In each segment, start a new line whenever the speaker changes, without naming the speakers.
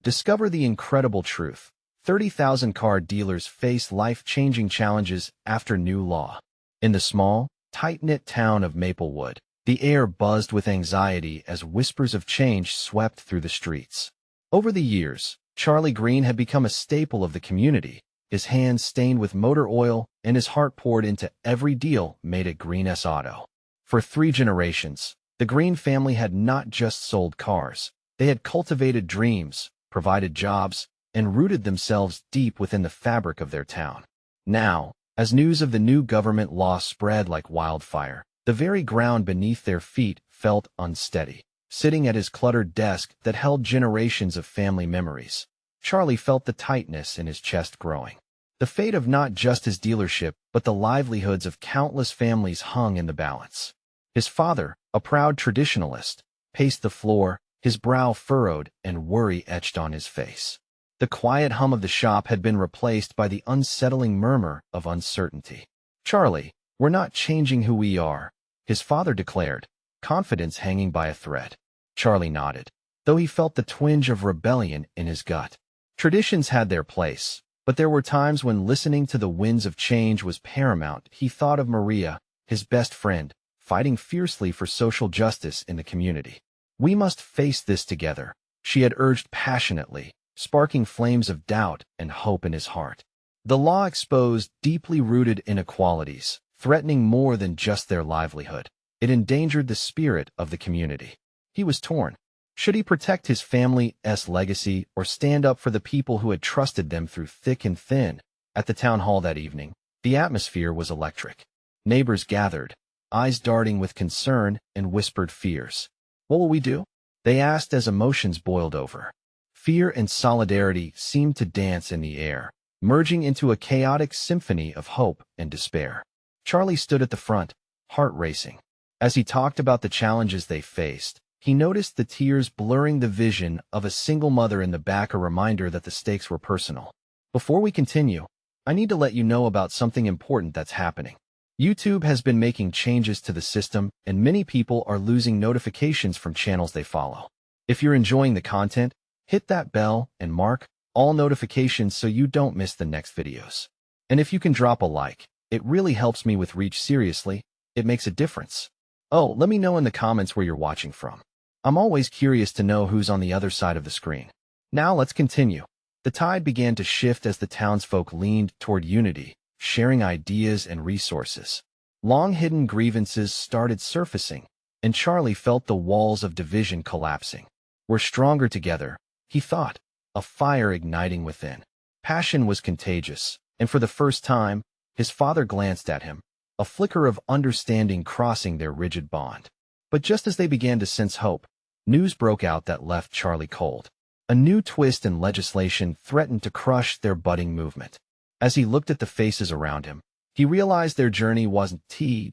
Discover the incredible truth. 30,000 car dealers face life-changing challenges after new law. In the small, tight-knit town of Maplewood, the air buzzed with anxiety as whispers of change swept through the streets. Over the years, Charlie Green had become a staple of the community, his hands stained with motor oil and his heart poured into every deal made at Green's Auto. For 3 generations, the Green family had not just sold cars. They had cultivated dreams, provided jobs, and rooted themselves deep within the fabric of their town. Now, as news of the new government law spread like wildfire, the very ground beneath their feet felt unsteady. Sitting at his cluttered desk that held generations of family memories, Charlie felt the tightness in his chest growing. The fate of not just his dealership, but the livelihoods of countless families hung in the balance. His father, a proud traditionalist, paced the floor, his brow furrowed and worry etched on his face. The quiet hum of the shop had been replaced by the unsettling murmur of uncertainty. "Charlie, we're not changing who we are," his father declared, confidence hanging by a thread. Charlie nodded, though he felt the twinge of rebellion in his gut. Traditions had their place, but there were times when listening to the winds of change was paramount. He thought of Maria, his best friend, fighting fiercely for social justice in the community. "We must face this together," she had urged passionately, sparking flames of doubt and hope in his heart. The law exposed deeply rooted inequalities, threatening more than just their livelihood. It endangered the spirit of the community. He was torn. Should he protect his family's legacy or stand up for the people who had trusted them through thick and thin? At the town hall that evening, the atmosphere was electric. Neighbors gathered, eyes darting with concern and whispered fears. "What will we do?" they asked as emotions boiled over. Fear and solidarity seemed to dance in the air, merging into a chaotic symphony of hope and despair. Charlie stood at the front, heart racing. As he talked about the challenges they faced, he noticed the tears blurring the vision of a single mother in the back, a reminder that the stakes were personal. "Before we continue, I need to let you know about something important that's happening. YouTube has been making changes to the system, and many people are losing notifications from channels they follow. If you're enjoying the content, hit that bell and mark all notifications so you don't miss the next videos. And if you can drop a like, it really helps me with reach. Seriously, it makes a difference. Oh, let me know in the comments where you're watching from. I'm always curious to know who's on the other side of the screen." Now let's continue. The tide began to shift as the townsfolk leaned toward unity, sharing ideas and resources. Long-hidden grievances started surfacing, and Charlie felt the walls of division collapsing. "We're stronger together," he thought, a fire igniting within. Passion was contagious, and for the first time, his father glanced at him, a flicker of understanding crossing their rigid bond. But just as they began to sense hope, news broke out that left Charlie cold. A new twist in legislation threatened to crush their budding movement. As he looked at the faces around him, he realized their journey wasn't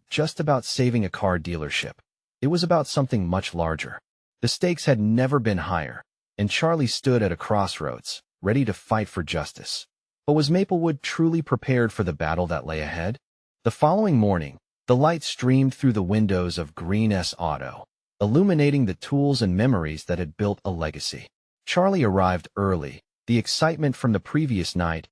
just about saving a car dealership. It was about something much larger. The stakes had never been higher, and Charlie stood at a crossroads, ready to fight for justice. But was Maplewood truly prepared for the battle that lay ahead? The following morning, the light streamed through the windows of Green's Auto, illuminating the tools and memories that had built a legacy. Charlie arrived early, the excitement from the previous night's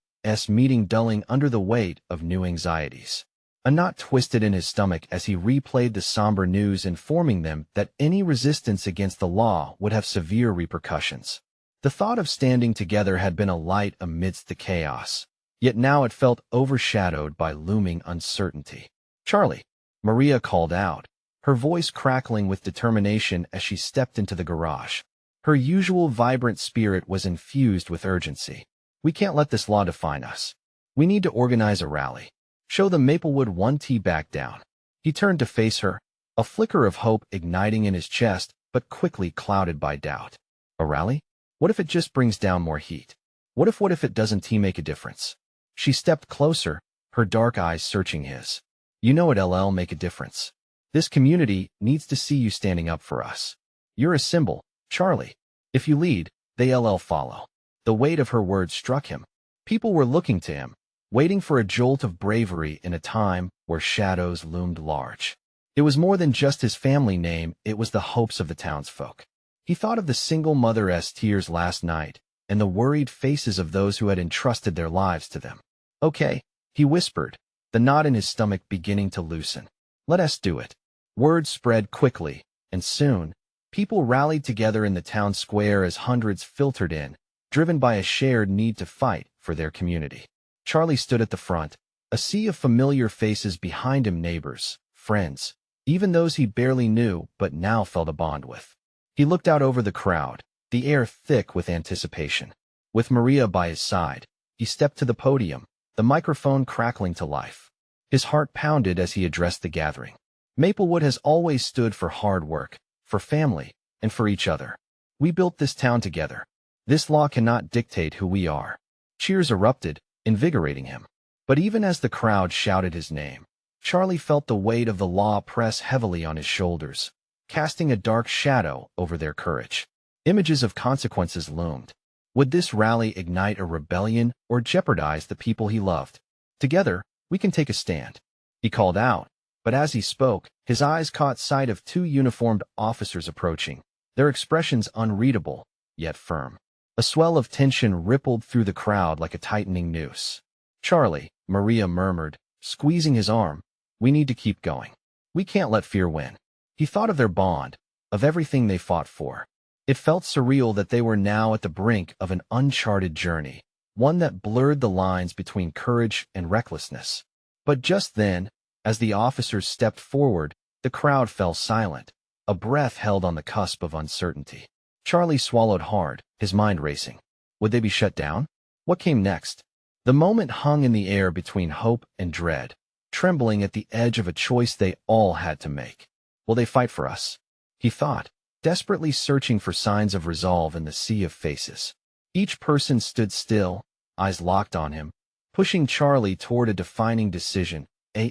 meeting dulling under the weight of new anxieties. A knot twisted in his stomach as he replayed the somber news informing them that any resistance against the law would have severe repercussions. The thought of standing together had been a light amidst the chaos, yet now it felt overshadowed by looming uncertainty. "Charlie," Maria called out, her voice crackling with determination as she stepped into the garage. Her usual vibrant spirit was infused with urgency. "We can't let this law define us. We need to organize a rally. Show the Maplewood 1T back down." He turned to face her, a flicker of hope igniting in his chest, but quickly clouded by doubt. "A rally? What if it just brings down more heat? What if it doesn't make a difference?" She stepped closer, her dark eyes searching his. "You know it'll make a difference. This community needs to see you standing up for us. You're a symbol, Charlie. If you lead, they'll follow." The weight of her words struck him. People were looking to him, waiting for a jolt of bravery in a time where shadows loomed large. It was more than just his family name, it was the hopes of the townsfolk. He thought of the single mother's tears last night, and the worried faces of those who had entrusted their lives to them. "Okay," he whispered, the knot in his stomach beginning to loosen. "Let us do it." Word spread quickly, and soon, people rallied together in the town square as hundreds filtered in, driven by a shared need to fight for their community. Charlie stood at the front, a sea of familiar faces behind him, neighbors, friends, even those he barely knew but now felt a bond with. He looked out over the crowd, the air thick with anticipation. With Maria by his side, he stepped to the podium, the microphone crackling to life. His heart pounded as he addressed the gathering. Maplewood has always stood for hard work, for family, and for each other. We built this town together. This law cannot dictate who we are. Cheers erupted, invigorating him. But even as the crowd shouted his name, Charlie felt the weight of the law press heavily on his shoulders, casting a dark shadow over their courage. Images of consequences loomed. Would this rally ignite a rebellion or jeopardize the people he loved? "Together, we can take a stand," he called out, but as he spoke, his eyes caught sight of two uniformed officers approaching, their expressions unreadable, yet firm. A swell of tension rippled through the crowd like a tightening noose. "Charlie," Maria murmured, squeezing his arm, "we need to keep going. We can't let fear win." He thought of their bond, of everything they fought for. It felt surreal that they were now at the brink of an uncharted journey, one that blurred the lines between courage and recklessness. But just then, as the officers stepped forward, the crowd fell silent, a breath held on the cusp of uncertainty. Charlie swallowed hard, his mind racing. Would they be shut down? What came next? The moment hung in the air between hope and dread, trembling at the edge of a choice they all had to make. Will they fight for us? He thought, desperately searching for signs of resolve in the sea of faces. Each person stood still, eyes locked on him, pushing Charlie toward a defining decision.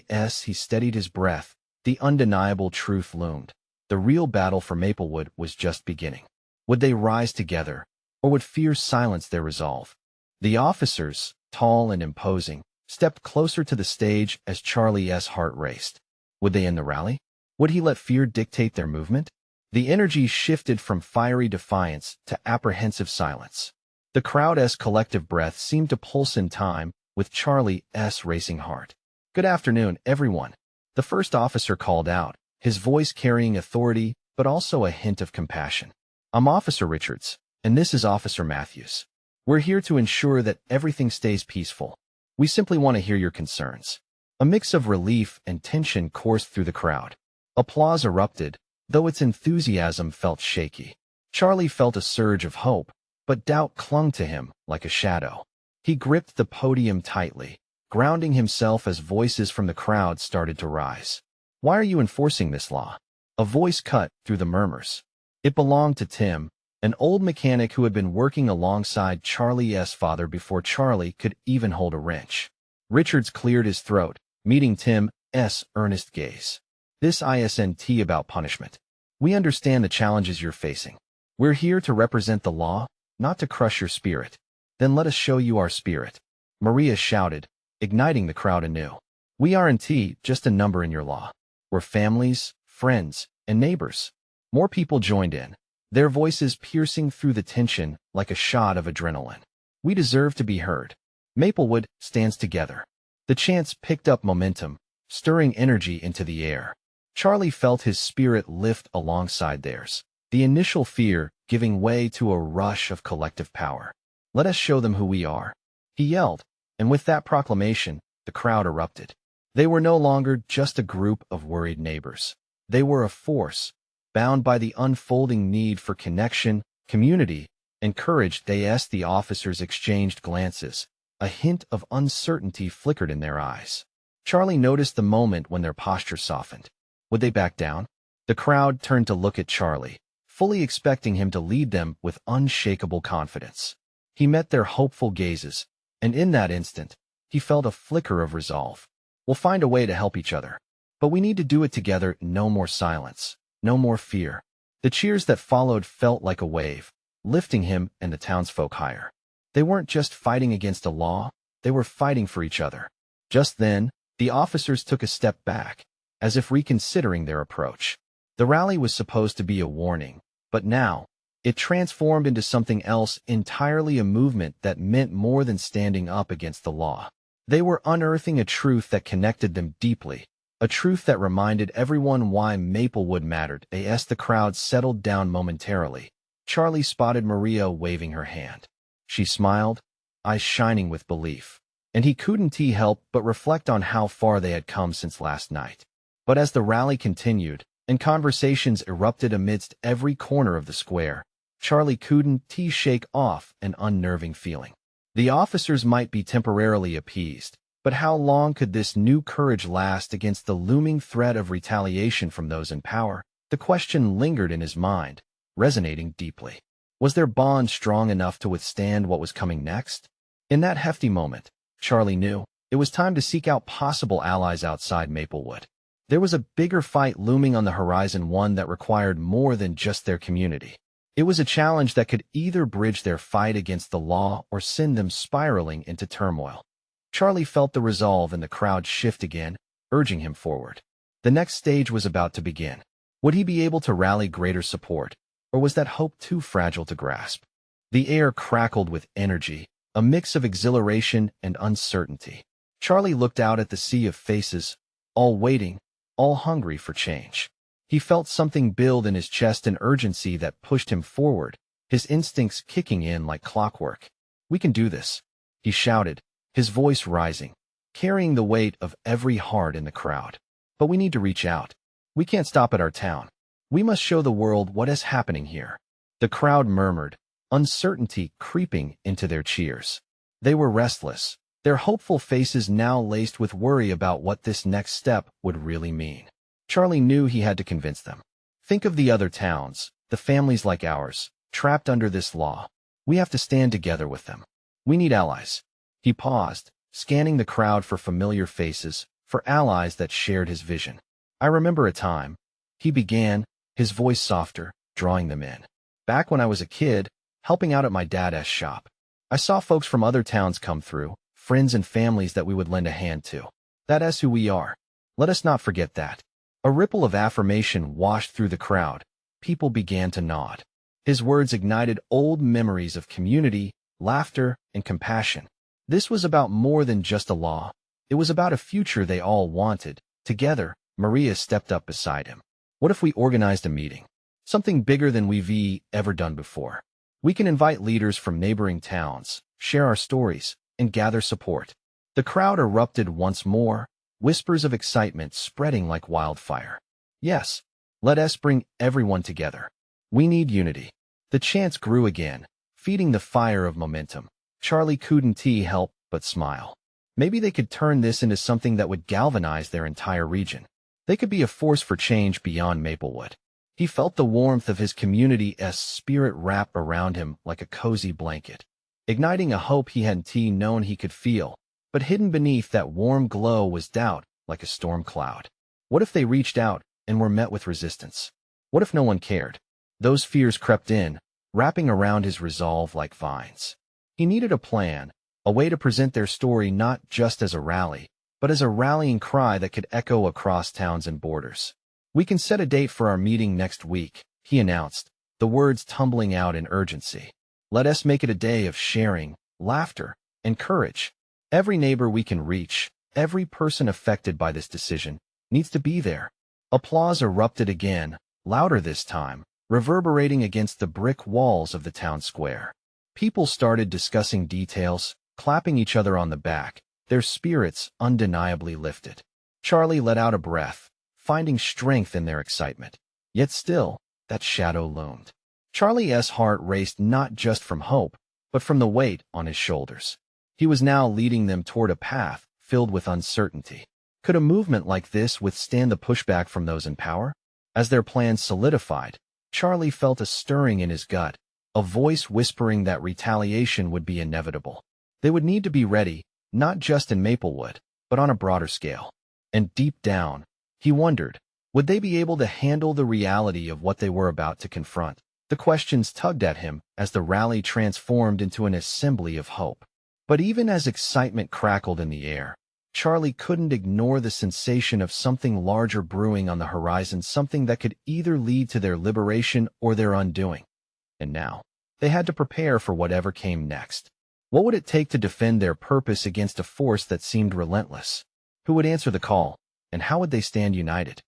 As he steadied his breath, the undeniable truth loomed. The real battle for Maplewood was just beginning. Would they rise together, or would fear silence their resolve? The officers, tall and imposing, stepped closer to the stage as Charlie's heart raced. Would they end the rally? Would he let fear dictate their movement? The energy shifted from fiery defiance to apprehensive silence. The crowd's collective breath seemed to pulse in time with Charlie's racing heart. "Good afternoon, everyone," the first officer called out, his voice carrying authority but also a hint of compassion. "I'm Officer Richards, and this is Officer Matthews. We're here to ensure that everything stays peaceful. We simply want to hear your concerns." A mix of relief and tension coursed through the crowd. Applause erupted, though its enthusiasm felt shaky. Charlie felt a surge of hope, but doubt clung to him like a shadow. He gripped the podium tightly, grounding himself as voices from the crowd started to rise. "Why are you enforcing this law?" A voice cut through the murmurs. It belonged to Tim, an old mechanic who had been working alongside Charlie's father before Charlie could even hold a wrench. Richards cleared his throat, meeting Tim's earnest gaze. "This isn't about punishment. We understand the challenges you're facing. We're here to represent the law, not to crush your spirit." "Then let us show you our spirit," Maria shouted, igniting the crowd anew. "We aren't just a number in your law. We're families, friends, and neighbors." More people joined in, their voices piercing through the tension like a shot of adrenaline. "We deserve to be heard. Maplewood stands together." The chants picked up momentum, stirring energy into the air. Charlie felt his spirit lift alongside theirs, the initial fear giving way to a rush of collective power. "Let us show them who we are," he yelled, and with that proclamation, the crowd erupted. They were no longer just a group of worried neighbors. They were a force, bound by the unfolding need for connection, community, and courage. The officers exchanged glances. A hint of uncertainty flickered in their eyes. Charlie noticed the moment when their posture softened. Would they back down? The crowd turned to look at Charlie, fully expecting him to lead them with unshakable confidence. He met their hopeful gazes, and in that instant, he felt a flicker of resolve. "We'll find a way to help each other. But we need to do it together. No more silence. No more fear." The cheers that followed felt like a wave, lifting him and the townsfolk higher. They weren't just fighting against a law, they were fighting for each other. Just then, the officers took a step back, as if reconsidering their approach. The rally was supposed to be a warning, but now, It transformed into something else entirely, a movement that meant more than standing up against the law. They were unearthing a truth that connected them deeply, a truth that reminded everyone why Maplewood mattered. As the crowd settled down momentarily, Charlie spotted Maria waving her hand. She smiled, eyes shining with belief, and he couldn't help but reflect on how far they had come since last night. But as the rally continued, and conversations erupted amidst every corner of the square, Charlie couldn't shake off an unnerving feeling. The officers might be temporarily appeased, but how long could this new courage last against the looming threat of retaliation from those in power? The question lingered in his mind, resonating deeply. Was their bond strong enough to withstand what was coming next? In that hefty moment, Charlie knew it was time to seek out possible allies outside Maplewood. There was a bigger fight looming on the horizon, one that required more than just their community. It was a challenge that could either bridge their fight against the law or send them spiraling into turmoil. Charlie felt the resolve in the crowd shift again, urging him forward. The next stage was about to begin. Would he be able to rally greater support, or was that hope too fragile to grasp? The air crackled with energy, a mix of exhilaration and uncertainty. Charlie looked out at the sea of faces, all waiting, all hungry for change. He felt something build in his chest, an urgency that pushed him forward, his instincts kicking in like clockwork. "We can do this," he shouted, his voice rising, carrying the weight of every heart in the crowd. "But we need to reach out. We can't stop at our town. We must show the world what is happening here." The crowd murmured, uncertainty creeping into their cheers. They were restless, their hopeful faces now laced with worry about what this next step would really mean. Charlie knew he had to convince them. "Think of the other towns, the families like ours, trapped under this law. We have to stand together with them. We need allies." He paused, scanning the crowd for familiar faces, for allies that shared his vision. "I remember a time," he began, his voice softer, drawing them in. "Back when I was a kid, helping out at my dad's shop. I saw folks from other towns come through, friends and families that we would lend a hand to. That's who we are. Let us not forget that." A ripple of affirmation washed through the crowd. People began to nod. His words ignited old memories of community, laughter, and compassion. This was about more than just a law. It was about a future they all wanted. Together, Maria stepped up beside him. "What if we organized a meeting? Something bigger than we've ever done before. We can invite leaders from neighboring towns, share our stories, and gather support." The crowd erupted once more, whispers of excitement spreading like wildfire. "Yes, let us bring everyone together. We need unity." The chants grew again, feeding the fire of momentum. Charlie couldn't help but smile. Maybe they could turn this into something that would galvanize their entire region. They could be a force for change beyond Maplewood. He felt the warmth of his community's spirit wrap around him like a cozy blanket, igniting a hope he hadn't known he could feel. But hidden beneath that warm glow was doubt, like a storm cloud. What if they reached out and were met with resistance? What if no one cared? Those fears crept in, wrapping around his resolve like vines. He needed a plan, a way to present their story not just as a rally, but as a rallying cry that could echo across towns and borders. "We can set a date for our meeting next week," he announced, the words tumbling out in urgency. "Let us make it a day of sharing, laughter, and courage. Every neighbor we can reach, every person affected by this decision, needs to be there." Applause erupted again, louder this time, reverberating against the brick walls of the town square. People started discussing details, clapping each other on the back, their spirits undeniably lifted. Charlie let out a breath, finding strength in their excitement. Yet still, that shadow loomed. Charlie's heart raced not just from hope, but from the weight on his shoulders. He was now leading them toward a path filled with uncertainty. Could a movement like this withstand the pushback from those in power? As their plans solidified, Charlie felt a stirring in his gut, a voice whispering that retaliation would be inevitable. They would need to be ready, not just in Maplewood, but on a broader scale. And deep down, he wondered, would they be able to handle the reality of what they were about to confront? The questions tugged at him as the rally transformed into an assembly of hope. But even as excitement crackled in the air, Charlie couldn't ignore the sensation of something larger brewing on the horizon, something that could either lead to their liberation or their undoing. and now they had to prepare for whatever came next. What would it take to defend their purpose against a force that seemed relentless? Who would answer the call, and how would they stand united?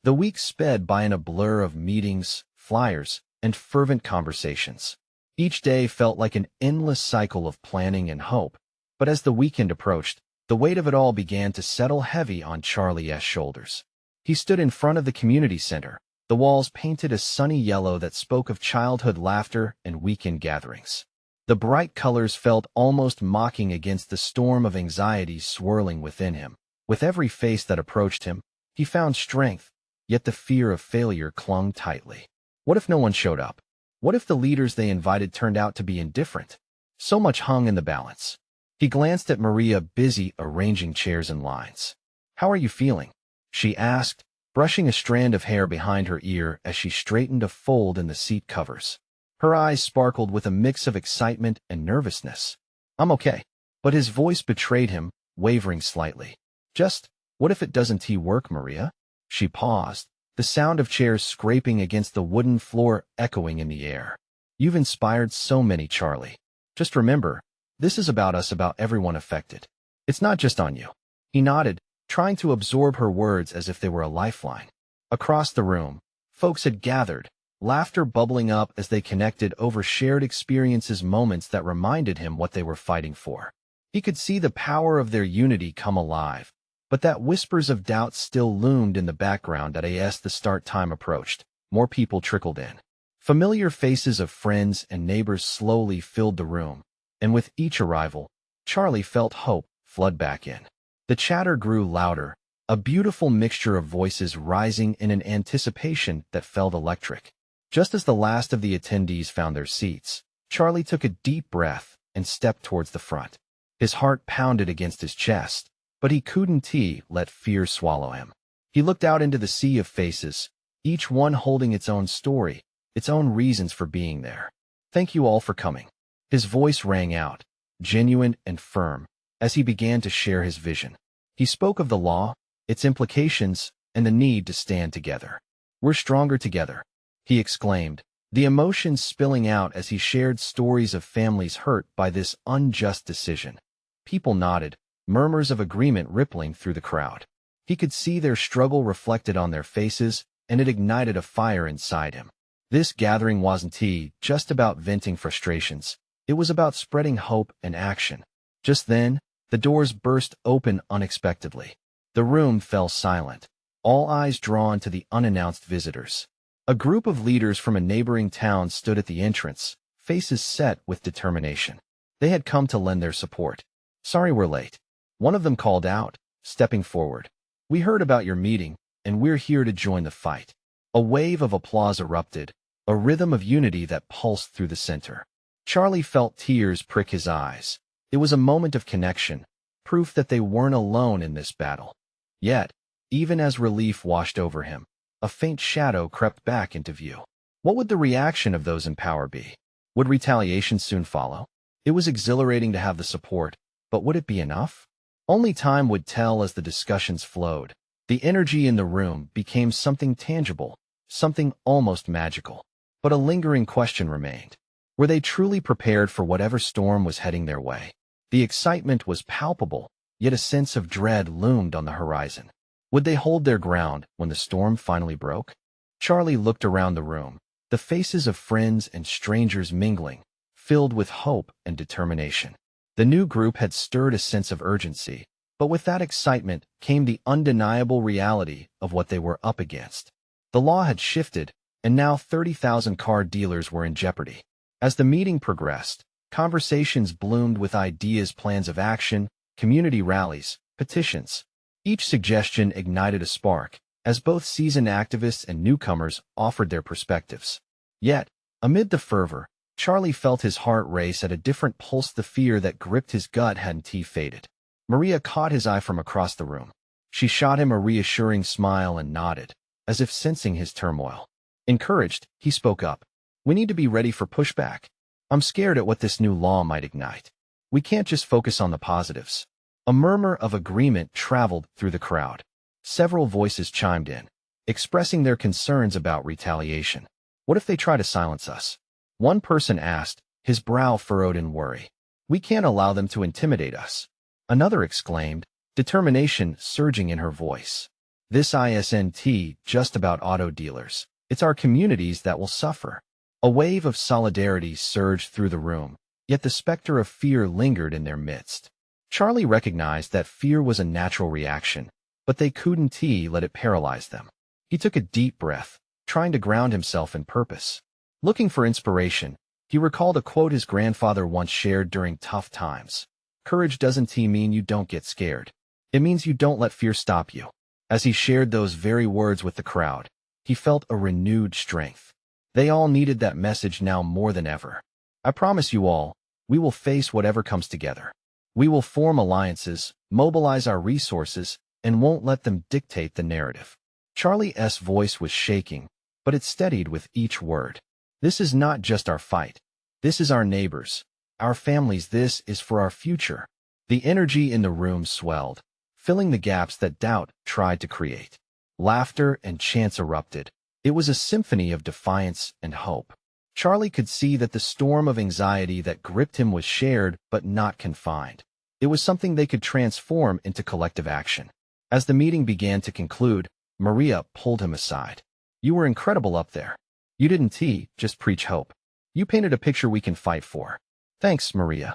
The weeks sped by in a blur of meetings, flyers, and fervent conversations. Each day felt like an endless cycle of planning and hope, but as the weekend approached, the weight of it all began to settle heavy on Charlie's shoulders. He stood in front of the community center, the walls painted a sunny yellow that spoke of childhood laughter and weekend gatherings. The bright colors felt almost mocking against the storm of anxiety swirling within him. With every face that approached him, he found strength, yet the fear of failure clung tightly. What if no one showed up? What if the leaders they invited turned out to be indifferent? So much hung in the balance. He glanced at Maria, busy arranging chairs and lines. "How are you feeling?" she asked, brushing a strand of hair behind her ear as she straightened a fold in the seat covers. Her eyes sparkled with a mix of excitement and nervousness. "I'm okay." But his voice betrayed him, wavering slightly. "Just, what if it doesn't work, Maria?" She paused, the sound of chairs scraping against the wooden floor echoing in the air. "You've inspired so many, Charlie. Just remember, this is about us, about everyone affected. It's not just on you." He nodded, trying to absorb her words as if they were a lifeline. Across the room, folks had gathered, laughter bubbling up as they connected over shared experiences, moments that reminded him what they were fighting for. He could see the power of their unity come alive, but that whispers of doubt still loomed in the background as the start time approached. More people trickled in. Familiar faces of friends and neighbors slowly filled the room, and with each arrival, Charlie felt hope flood back in. The chatter grew louder, a beautiful mixture of voices rising in an anticipation that felt electric. Just as the last of the attendees found their seats, Charlie took a deep breath and stepped towards the front. His heart pounded against his chest, but he couldn't let fear swallow him. He looked out into the sea of faces, each one holding its own story, its own reasons for being there. "Thank you all for coming." His voice rang out, genuine and firm, as he began to share his vision. He spoke of the law, its implications, and the need to stand together. "We're stronger together," he exclaimed, the emotions spilling out as he shared stories of families hurt by this unjust decision. People nodded, murmurs of agreement rippling through the crowd. He could see their struggle reflected on their faces, and it ignited a fire inside him. This gathering wasn't just about venting frustrations. It was about spreading hope and action. Just then, the doors burst open unexpectedly. The room fell silent, all eyes drawn to the unannounced visitors. A group of leaders from a neighboring town stood at the entrance, faces set with determination. They had come to lend their support. "Sorry we're late," one of them called out, stepping forward. "We heard about your meeting, and we're here to join the fight." A wave of applause erupted, a rhythm of unity that pulsed through the center. Charlie felt tears prick his eyes. It was a moment of connection, proof that they weren't alone in this battle. Yet, even as relief washed over him, a faint shadow crept back into view. What would the reaction of those in power be? Would retaliation soon follow? It was exhilarating to have the support, but would it be enough? Only time would tell as the discussions flowed. The energy in the room became something tangible, something almost magical. But a lingering question remained. Were they truly prepared for whatever storm was heading their way? The excitement was palpable, yet a sense of dread loomed on the horizon. Would they hold their ground when the storm finally broke? Charlie looked around the room, the faces of friends and strangers mingling, filled with hope and determination. The new group had stirred a sense of urgency, but with that excitement came the undeniable reality of what they were up against. The law had shifted, and now 30,000 car dealers were in jeopardy. As the meeting progressed, conversations bloomed with ideas, plans of action, community rallies, petitions. Each suggestion ignited a spark, as both seasoned activists and newcomers offered their perspectives. Yet, amid the fervor, Charlie felt his heart race at a different pulse. The fear that gripped his gut hadn't faded. Maria caught his eye from across the room. She shot him a reassuring smile and nodded, as if sensing his turmoil. Encouraged, he spoke up. "We need to be ready for pushback. I'm scared at what this new law might ignite. We can't just focus on the positives." A murmur of agreement traveled through the crowd. Several voices chimed in, expressing their concerns about retaliation. "What if they try to silence us?" One person asked, his brow furrowed in worry. We can't allow them to intimidate us. Another exclaimed, determination surging in her voice. This isn't just about auto dealers. It's our communities that will suffer. A wave of solidarity surged through the room, yet the specter of fear lingered in their midst. Charlie recognized that fear was a natural reaction, but they couldn't let it paralyze them. He took a deep breath, trying to ground himself in purpose. Looking for inspiration, he recalled a quote his grandfather once shared during tough times. Courage doesn't mean you don't get scared. It means you don't let fear stop you. As he shared those very words with the crowd, he felt a renewed strength. They all needed that message now more than ever. I promise you all, we will face whatever comes together. We will form alliances, mobilize our resources, and won't let them dictate the narrative. Charlie's voice was shaking, but it steadied with each word. This is not just our fight. This is our neighbors, our families. This is for our future. The energy in the room swelled, filling the gaps that doubt tried to create. Laughter and chants erupted. It was a symphony of defiance and hope. Charlie could see that the storm of anxiety that gripped him was shared but not confined. It was something they could transform into collective action. As the meeting began to conclude, Maria pulled him aside. You were incredible up there. You didn't just preach hope. You painted a picture we can fight for. Thanks, Maria.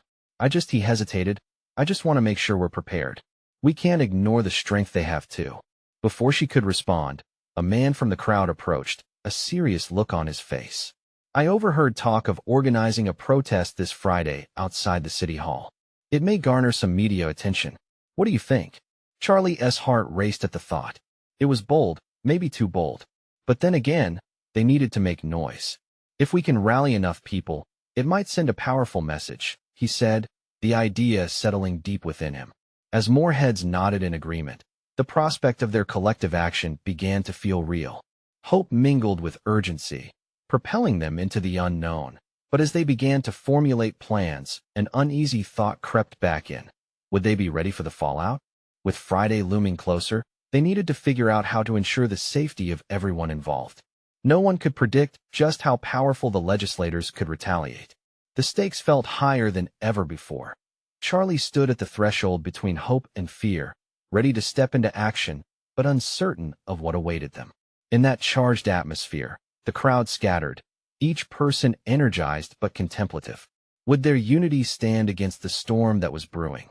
He hesitated. I just want to make sure we're prepared. We can't ignore the strength they have too. Before she could respond, a man from the crowd approached, a serious look on his face. I overheard talk of organizing a protest this Friday outside the city hall. It may garner some media attention. What do you think? Charlie's heart raced at the thought. It was bold, maybe too bold. But then again, they needed to make noise. If we can rally enough people, it might send a powerful message, he said, the idea settling deep within him. As more heads nodded in agreement, the prospect of their collective action began to feel real. Hope mingled with urgency, propelling them into the unknown. But as they began to formulate plans, an uneasy thought crept back in. Would they be ready for the fallout? With Friday looming closer, they needed to figure out how to ensure the safety of everyone involved. No one could predict just how powerful the legislators could retaliate. The stakes felt higher than ever before. Charlie stood at the threshold between hope and fear, ready to step into action, but uncertain of what awaited them. In that charged atmosphere, the crowd scattered, each person energized but contemplative. Would their unity stand against the storm that was brewing?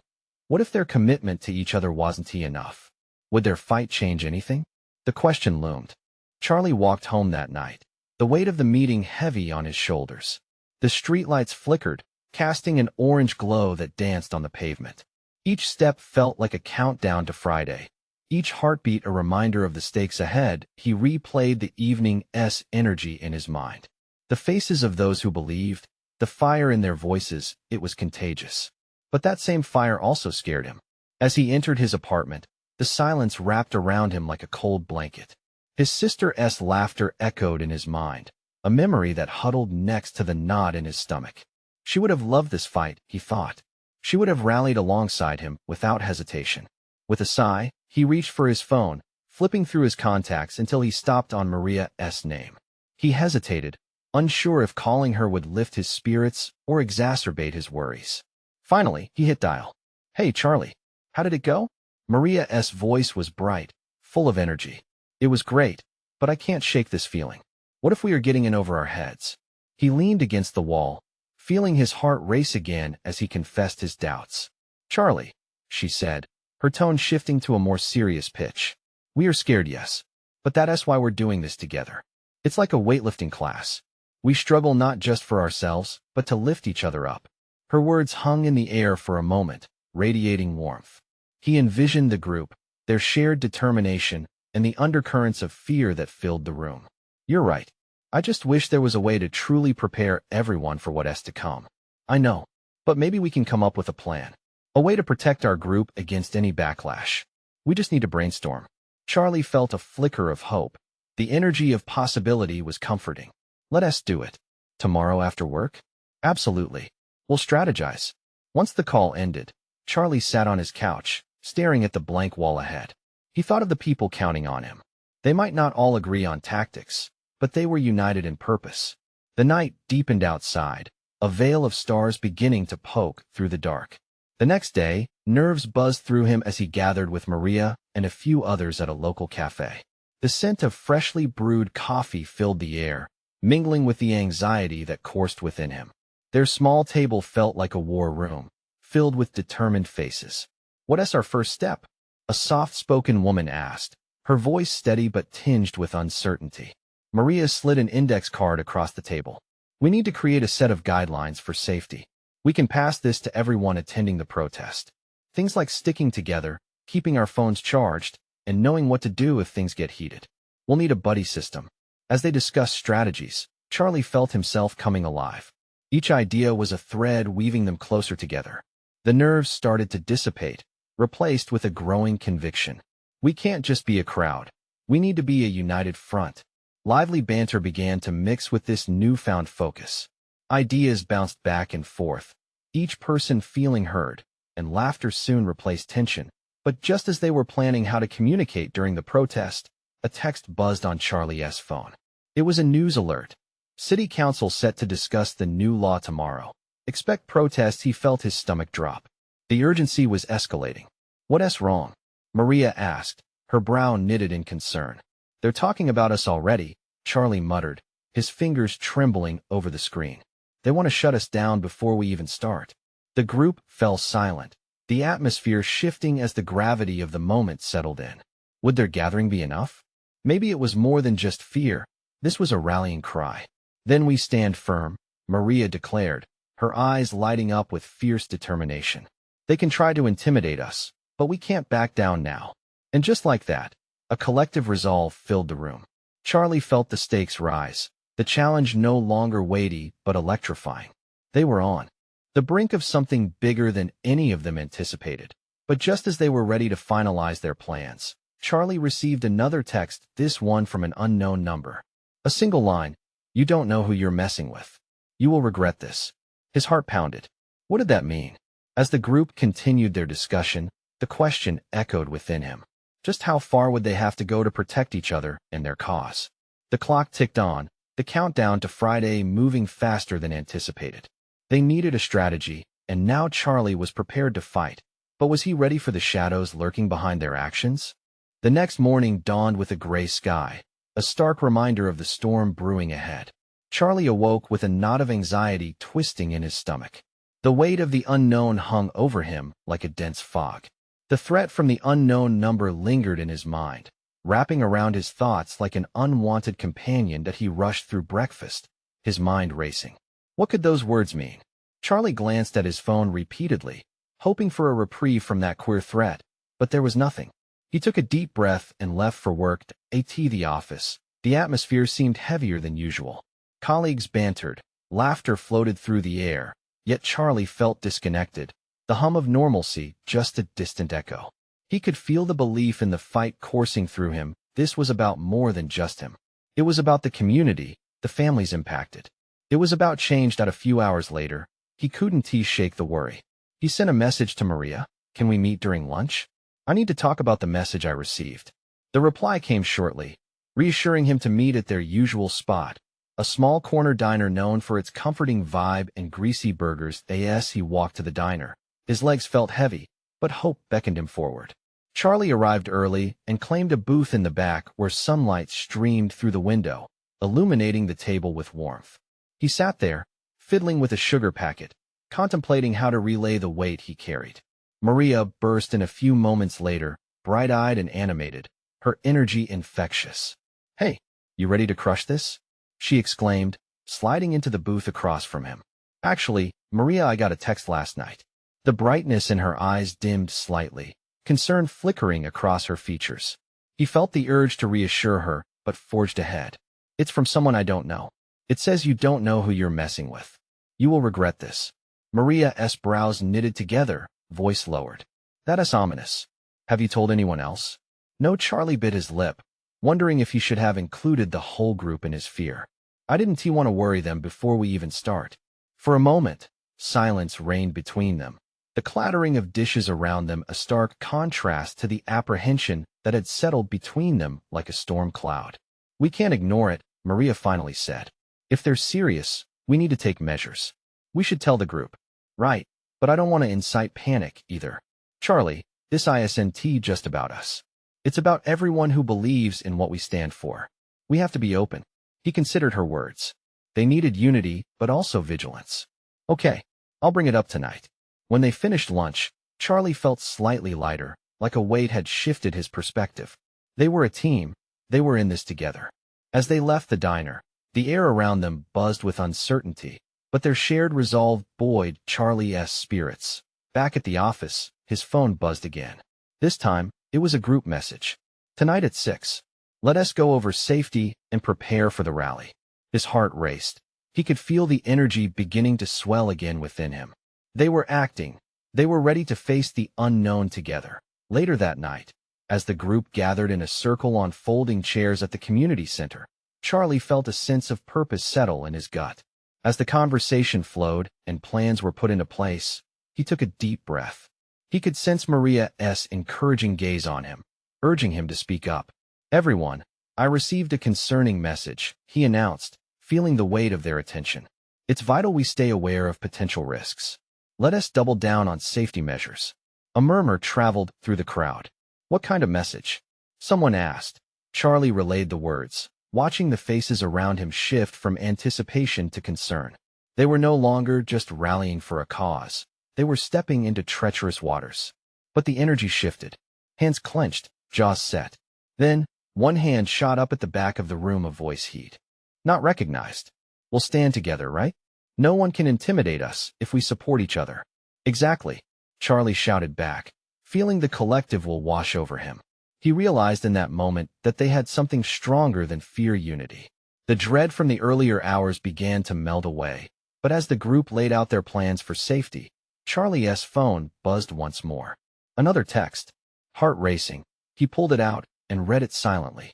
What if their commitment to each other wasn't enough? Would their fight change anything? The question loomed. Charlie walked home that night, the weight of the meeting heavy on his shoulders. The streetlights flickered, casting an orange glow that danced on the pavement. Each step felt like a countdown to Friday. Each heartbeat a reminder of the stakes ahead. He replayed the evening's energy in his mind. The faces of those who believed, the fire in their voices, it was contagious. But that same fire also scared him. As he entered his apartment, the silence wrapped around him like a cold blanket. His sister's laughter echoed in his mind, a memory that huddled next to the knot in his stomach. She would have loved this fight, he thought. She would have rallied alongside him without hesitation. With a sigh, he reached for his phone, flipping through his contacts until he stopped on Maria's name. He hesitated, unsure if calling her would lift his spirits or exacerbate his worries. Finally, he hit dial. Hey, Charlie. How did it go? Maria's voice was bright, full of energy. It was great, but I can't shake this feeling. What if we are getting in over our heads? He leaned against the wall, feeling his heart race again as he confessed his doubts. Charlie, she said, her tone shifting to a more serious pitch. We are scared, yes. But that's why we're doing this together. It's like a weightlifting class. We struggle not just for ourselves, but to lift each other up. Her words hung in the air for a moment, radiating warmth. He envisioned the group, their shared determination, and the undercurrents of fear that filled the room. You're right. I just wish there was a way to truly prepare everyone for what's to come. I know, but maybe we can come up with a plan. A way to protect our group against any backlash. We just need to brainstorm. Charlie felt a flicker of hope. The energy of possibility was comforting. Let us do it. Tomorrow after work? Absolutely. We'll strategize. Once the call ended, Charlie sat on his couch, staring at the blank wall ahead. He thought of the people counting on him. They might not all agree on tactics, but they were united in purpose. The night deepened outside, a veil of stars beginning to poke through the dark. The next day, nerves buzzed through him as he gathered with Maria and a few others at a local cafe. The scent of freshly brewed coffee filled the air, mingling with the anxiety that coursed within him. Their small table felt like a war room, filled with determined faces. "What's our first step?" a soft-spoken woman asked, her voice steady but tinged with uncertainty. Maria slid an index card across the table. "We need to create a set of guidelines for safety. We can pass this to everyone attending the protest. Things like sticking together, keeping our phones charged, and knowing what to do if things get heated. We'll need a buddy system." As they discussed strategies, Charlie felt himself coming alive. Each idea was a thread weaving them closer together. The nerves started to dissipate, replaced with a growing conviction. We can't just be a crowd. We need to be a united front. Lively banter began to mix with this newfound focus. Ideas bounced back and forth, each person feeling heard, and laughter soon replaced tension. But just as they were planning how to communicate during the protest, a text buzzed on Charlie's phone. It was a news alert. City Council set to discuss the new law tomorrow. Expect protests. He felt his stomach drop. The urgency was escalating. "What's wrong?" Maria asked, her brow knitted in concern. "They're talking about us already," Charlie muttered, his fingers trembling over the screen. "They want to shut us down before we even start." The group fell silent, the atmosphere shifting as the gravity of the moment settled in. Would their gathering be enough? Maybe it was more than just fear. This was a rallying cry. "Then we stand firm," Maria declared, her eyes lighting up with fierce determination. "They can try to intimidate us, but we can't back down now." And just like that, a collective resolve filled the room. Charlie felt the stakes rise, the challenge no longer weighty but electrifying. They were on the brink of something bigger than any of them anticipated. But just as they were ready to finalize their plans, Charlie received another text, this one from an unknown number. A single line, "You don't know who you're messing with. You will regret this." His heart pounded. What did that mean? As the group continued their discussion, the question echoed within him. Just how far would they have to go to protect each other and their cause? The clock ticked on, the countdown to Friday moving faster than anticipated. They needed a strategy, and now Charlie was prepared to fight. But was he ready for the shadows lurking behind their actions? The next morning dawned with a gray sky, a stark reminder of the storm brewing ahead. Charlie awoke with a knot of anxiety twisting in his stomach. The weight of the unknown hung over him like a dense fog. The threat from the unknown number lingered in his mind, wrapping around his thoughts like an unwanted companion that he rushed through breakfast, his mind racing. What could those words mean? Charlie glanced at his phone repeatedly, hoping for a reprieve from that queer threat, but there was nothing. He took a deep breath and left for work at the office. The atmosphere seemed heavier than usual. Colleagues bantered, laughter floated through the air, yet Charlie felt disconnected, the hum of normalcy just a distant echo. He could feel the belief in the fight coursing through him. This was about more than just him. It was about the community, the families impacted. It was about change. That a few hours later, he couldn't shake the worry. He sent a message to Maria. "Can we meet during lunch? I need to talk about the message I received." The reply came shortly, reassuring him to meet at their usual spot, a small corner diner known for its comforting vibe and greasy burgers. As he walked to the diner, his legs felt heavy, but hope beckoned him forward. Charlie arrived early and claimed a booth in the back where sunlight streamed through the window, illuminating the table with warmth. He sat there, fiddling with a sugar packet, contemplating how to relay the weight he carried. Maria burst in a few moments later, bright-eyed and animated, her energy infectious. "Hey, you ready to crush this?" she exclaimed, sliding into the booth across from him. "Actually, Maria, I got a text last night." The brightness in her eyes dimmed slightly, concern flickering across her features. He felt the urge to reassure her, but forged ahead. "It's from someone I don't know. It says you don't know who you're messing with. You will regret this." Maria's brows knitted together, voice lowered. "That is ominous. Have you told anyone else?" No. Charlie bit his lip, wondering if he should have included the whole group in his fear. "I didn't want to worry them before we even start." For a moment, silence reigned between them, the clattering of dishes around them a stark contrast to the apprehension that had settled between them like a storm cloud. "We can't ignore it," Maria finally said. If they're serious, we need to take measures. We should tell the group. Right, but I don't want to incite panic either. Charlie, this isn't just about us. It's about everyone who believes in what we stand for. We have to be open. He considered her words. They needed unity, but also vigilance. Okay, I'll bring it up tonight. When they finished lunch, Charlie felt slightly lighter, like a weight had shifted his perspective. They were a team. They were in this together. As they left the diner, the air around them buzzed with uncertainty, but their shared resolve buoyed Charlie's spirits. Back at the office, his phone buzzed again. This time, it was a group message. Tonight at 6. Let us go over safety and prepare for the rally. His heart raced. He could feel the energy beginning to swell again within him. They were acting. They were ready to face the unknown together. Later that night, as the group gathered in a circle on folding chairs at the community center, Charlie felt a sense of purpose settle in his gut. As the conversation flowed and plans were put into place, he took a deep breath. He could sense Maria's encouraging gaze on him, urging him to speak up. Everyone, I received a concerning message, he announced, feeling the weight of their attention. It's vital we stay aware of potential risks. Let us double down on safety measures. A murmur traveled through the crowd. What kind of message? Someone asked. Charlie relayed the words, watching the faces around him shift from anticipation to concern. They were no longer just rallying for a cause. They were stepping into treacherous waters. But the energy shifted. Hands clenched, jaws set. Then, one hand shot up at the back of the room, a voice heat. Not recognized. We'll stand together, right? No one can intimidate us if we support each other. Exactly, Charlie shouted back, feeling the collective will wash over him. He realized in that moment that they had something stronger than fear unity. The dread from the earlier hours began to melt away, but as the group laid out their plans for safety, Charlie's phone buzzed once more. Another text. Heart racing. He pulled it out and read it silently.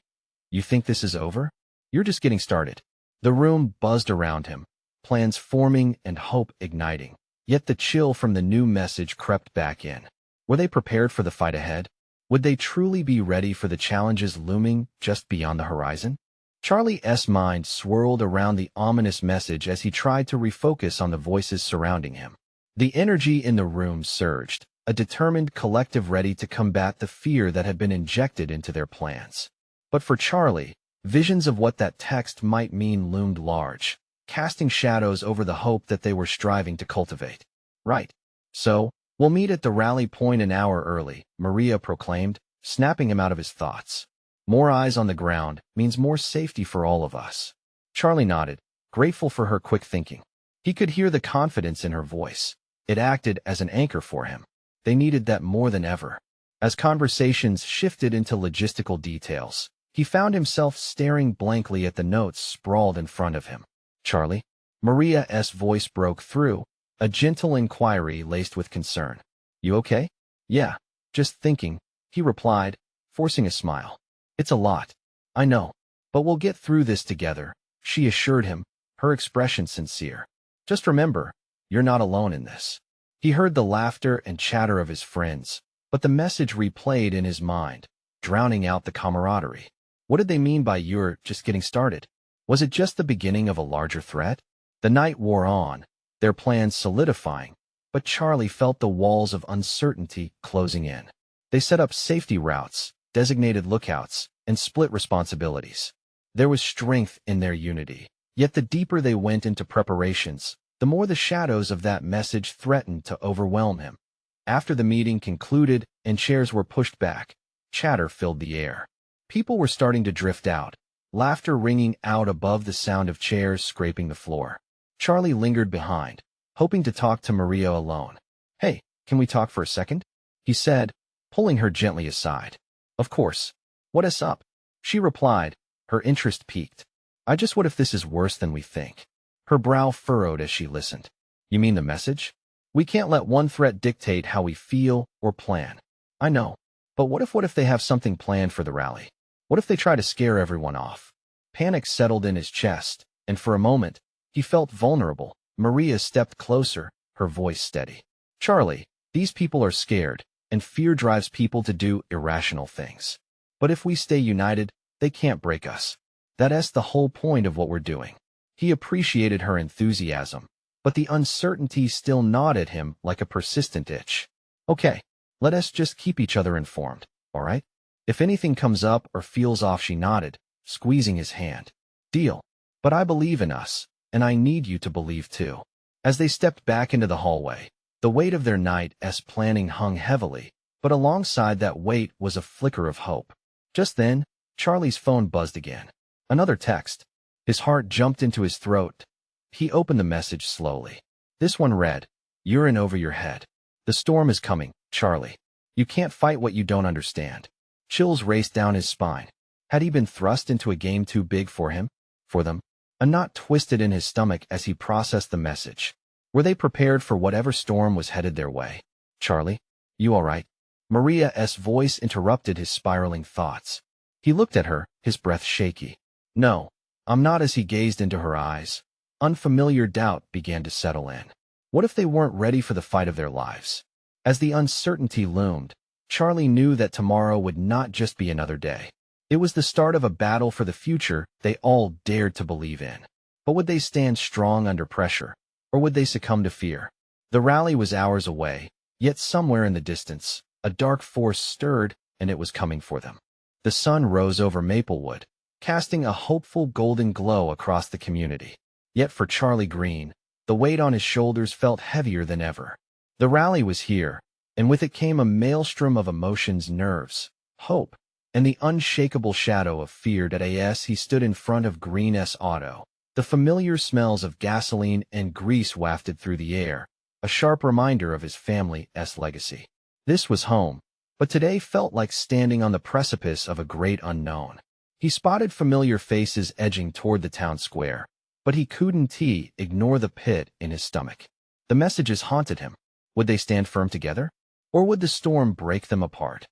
You think this is over? You're just getting started. The room buzzed around him, plans forming and hope igniting. Yet the chill from the new message crept back in. Were they prepared for the fight ahead? Would they truly be ready for the challenges looming just beyond the horizon? Charlie's mind swirled around the ominous message as he tried to refocus on the voices surrounding him. The energy in the room surged, a determined collective ready to combat the fear that had been injected into their plans. But for Charlie, visions of what that text might mean loomed large, casting shadows over the hope that they were striving to cultivate. Right. So, we'll meet at the rally point an hour early, Maria proclaimed, snapping him out of his thoughts. More eyes on the ground means more safety for all of us. Charlie nodded, grateful for her quick thinking. He could hear the confidence in her voice. It acted as an anchor for him. They needed that more than ever. As conversations shifted into logistical details, he found himself staring blankly at the notes sprawled in front of him. Charlie? Maria's voice broke through, a gentle inquiry laced with concern. You okay? Yeah, just thinking, he replied, forcing a smile. It's a lot. I know. But we'll get through this together, she assured him, her expression sincere. Just remember, you're not alone in this. He heard the laughter and chatter of his friends, but the message replayed in his mind, drowning out the camaraderie. What did they mean by you're just getting started? Was it just the beginning of a larger threat? The night wore on, their plans solidifying, but Charlie felt the walls of uncertainty closing in. They set up safety routes, designated lookouts, and split responsibilities. There was strength in their unity, yet the deeper they went into preparations, the more the shadows of that message threatened to overwhelm him. After the meeting concluded and chairs were pushed back, chatter filled the air. People were starting to drift out, laughter ringing out above the sound of chairs scraping the floor. Charlie lingered behind, hoping to talk to Maria alone. Hey, can we talk for a second? He said, pulling her gently aside. Of course. What is up? She replied, her interest piqued. What if this is worse than we think? Her brow furrowed as she listened. You mean the message? We can't let one threat dictate how we feel or plan. I know. But what if they have something planned for the rally? What if they try to scare everyone off? Panic settled in his chest, and for a moment, he felt vulnerable. Maria stepped closer, her voice steady. Charlie, these people are scared, and fear drives people to do irrational things. But if we stay united, they can't break us. That's the whole point of what we're doing. He appreciated her enthusiasm, but the uncertainty still gnawed at him like a persistent itch. Okay, let us just keep each other informed, all right? If anything comes up or feels off, she nodded, squeezing his hand. Deal. But I believe in us, and I need you to believe too. As they stepped back into the hallway, the weight of their night's planning hung heavily, but alongside that weight was a flicker of hope. Just then, Charlie's phone buzzed again. Another text. His heart jumped into his throat. He opened the message slowly. This one read, "You're in over your head. The storm is coming, Charlie. You can't fight what you don't understand." Chills raced down his spine. Had he been thrust into a game too big for him? For them? A knot twisted in his stomach as he processed the message. Were they prepared for whatever storm was headed their way? Charlie, you all right? Maria's voice interrupted his spiraling thoughts. He looked at her, his breath shaky. No, I'm not. As he gazed into her eyes, unfamiliar doubt began to settle in. What if they weren't ready for the fight of their lives? As the uncertainty loomed, Charlie knew that tomorrow would not just be another day. It was the start of a battle for the future they all dared to believe in. But would they stand strong under pressure, or would they succumb to fear? The rally was hours away, yet somewhere in the distance, a dark force stirred, and it was coming for them. The sun rose over Maplewood, casting a hopeful golden glow across the community. Yet for Charlie Green, the weight on his shoulders felt heavier than ever. The rally was here, and with it came a maelstrom of emotions, nerves, hope, and the unshakable shadow of fear. As he stood in front of Green's auto, the familiar smells of gasoline and grease wafted through the air, a sharp reminder of his family's legacy. This was home, but today felt like standing on the precipice of a great unknown. He spotted familiar faces edging toward the town square, but he couldn't ignore the pit in his stomach. The messages haunted him. Would they stand firm together, or would the storm break them apart?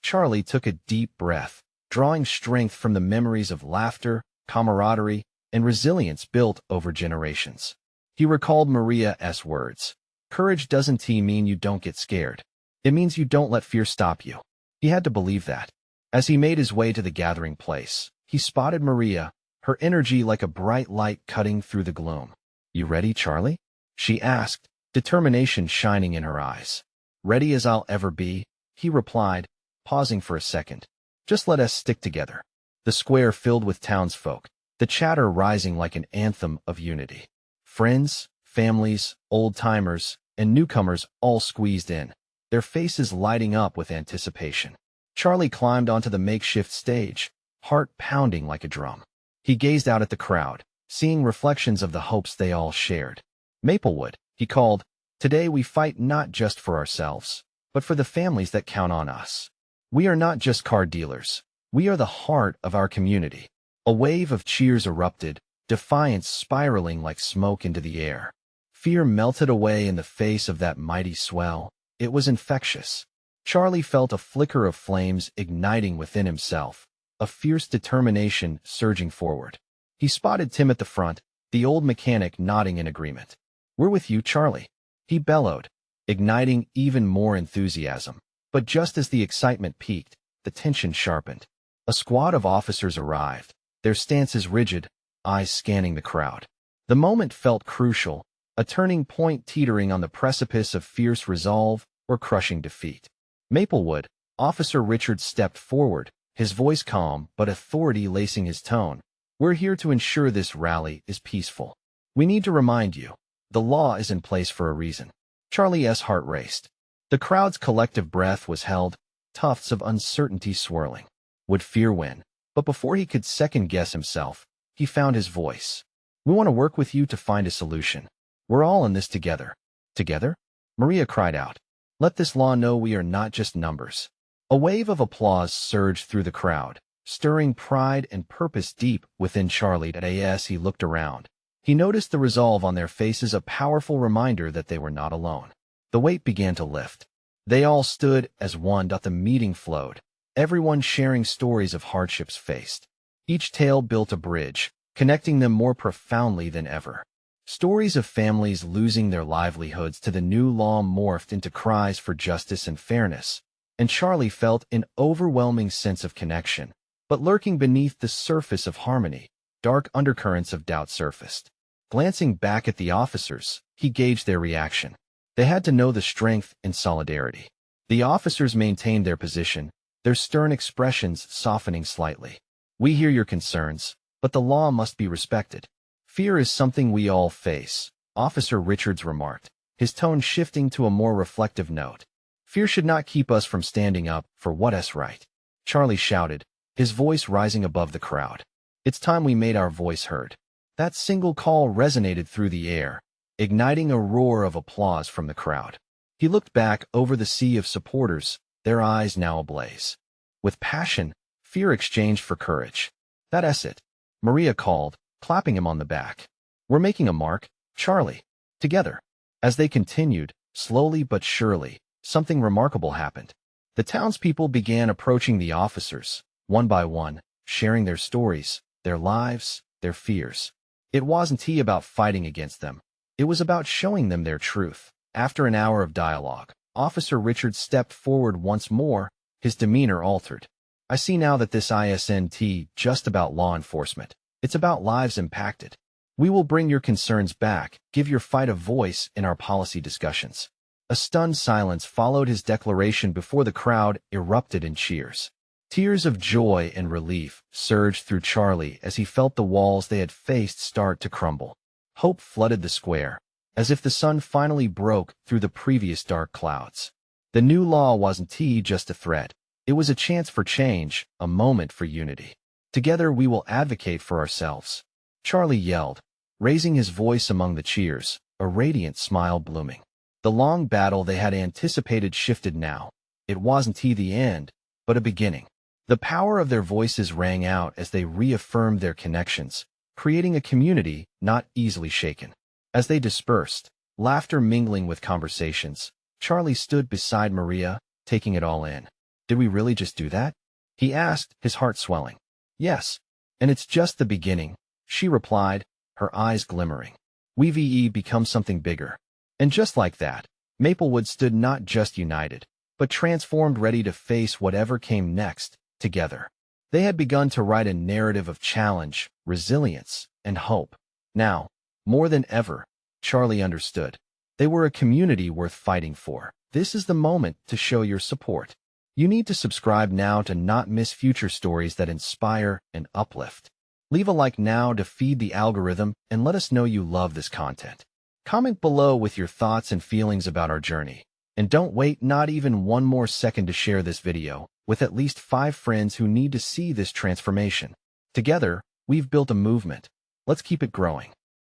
Charlie took a deep breath, drawing strength from the memories of laughter, camaraderie, and resilience built over generations. He recalled Maria's words. Courage doesn't mean you don't get scared. It means you don't let fear stop you. He had to believe that. As he made his way to the gathering place, he spotted Maria, her energy like a bright light cutting through the gloom. You ready, Charlie? She asked, determination shining in her eyes. Ready as I'll ever be, he replied, pausing for a second. Just let us stick together. The square filled with townsfolk, the chatter rising like an anthem of unity. Friends, families, old-timers, and newcomers all squeezed in, their faces lighting up with anticipation. Charlie climbed onto the makeshift stage, heart pounding like a drum. He gazed out at the crowd, seeing reflections of the hopes they all shared. Maplewood, he called, today we fight not just for ourselves, but for the families that count on us. We are not just car dealers. We are the heart of our community. A wave of cheers erupted, defiance spiraling like smoke into the air. Fear melted away in the face of that mighty swell. It was infectious. Charlie felt a flicker of flames igniting within himself, a fierce determination surging forward. He spotted Tim at the front, the old mechanic nodding in agreement. We're with you, Charlie, he bellowed, igniting even more enthusiasm. But just as the excitement peaked, the tension sharpened. A squad of officers arrived, their stances rigid, eyes scanning the crowd. The moment felt crucial, a turning point teetering on the precipice of fierce resolve or crushing defeat. Maplewood, Officer Richards stepped forward, his voice calm but authority lacing his tone. We're here to ensure this rally is peaceful. We need to remind you, the law is in place for a reason. Charlie's heart raced. The crowd's collective breath was held, tufts of uncertainty swirling. Would fear win? But before he could second-guess himself, he found his voice. We want to work with you to find a solution. We're all in this together. Together? Maria cried out. Let this law know we are not just numbers. A wave of applause surged through the crowd, stirring pride and purpose deep within Charlie. As he looked around, he noticed the resolve on their faces, a powerful reminder that they were not alone. The weight began to lift. They all stood as one. The meeting flowed, everyone sharing stories of hardships faced. Each tale built a bridge, connecting them more profoundly than ever. Stories of families losing their livelihoods to the new law morphed into cries for justice and fairness, and Charlie felt an overwhelming sense of connection. But lurking beneath the surface of harmony dark undercurrents of doubt surfaced. Glancing back at the officers, he gauged their reaction. They had to know the strength and solidarity. The officers maintained their position, their stern expressions softening slightly. "We hear your concerns, but the law must be respected. Fear is something we all face," Officer Richards remarked, his tone shifting to a more reflective note. "Fear should not keep us from standing up for what's right," Charlie shouted, his voice rising above the crowd. "It's time we made our voice heard." That single call resonated through the air, igniting a roar of applause from the crowd. He looked back over the sea of supporters, their eyes now ablaze. With passion, fear exchanged for courage. "That's it," Maria called, clapping him on the back. "We're making a mark, Charlie." Together. As they continued, slowly but surely, something remarkable happened. The townspeople began approaching the officers, one by one, sharing their stories, their lives, their fears. It wasn't about fighting against them. It was about showing them their truth. After an hour of dialogue, Officer Richards stepped forward once more, his demeanor altered. "I see now that this isn't just about law enforcement. It's about lives impacted. We will bring your concerns back, give your fight a voice in our policy discussions." A stunned silence followed his declaration before the crowd erupted in cheers. Tears of joy and relief surged through Charlie as he felt the walls they had faced start to crumble. Hope flooded the square, as if the sun finally broke through the previous dark clouds. The new law wasn't just a threat. It was a chance for change, a moment for unity. "Together we will advocate for ourselves," Charlie yelled, raising his voice among the cheers, a radiant smile blooming. The long battle they had anticipated shifted now. It wasn't the end, but a beginning. The power of their voices rang out as they reaffirmed their connections, creating a community not easily shaken. As they dispersed, laughter mingling with conversations, Charlie stood beside Maria, taking it all in. "Did we really just do that?" he asked, his heart swelling. "Yes, and it's just the beginning," she replied, her eyes glimmering. "We've become something bigger." And just like that, Maplewood stood not just united, but transformed, ready to face whatever came next, together. They had begun to write a narrative of challenge, resilience, and hope. Now, more than ever, Charlie understood. They were a community worth fighting for. This is the moment to show your support. You need to subscribe now to not miss future stories that inspire and uplift. Leave a like now to feed the algorithm and let us know you love this content. Comment below with your thoughts and feelings about our journey. And don't wait not even one more second to share this video with at least 5 friends who need to see this transformation. Together, we've built a movement. Let's keep it growing.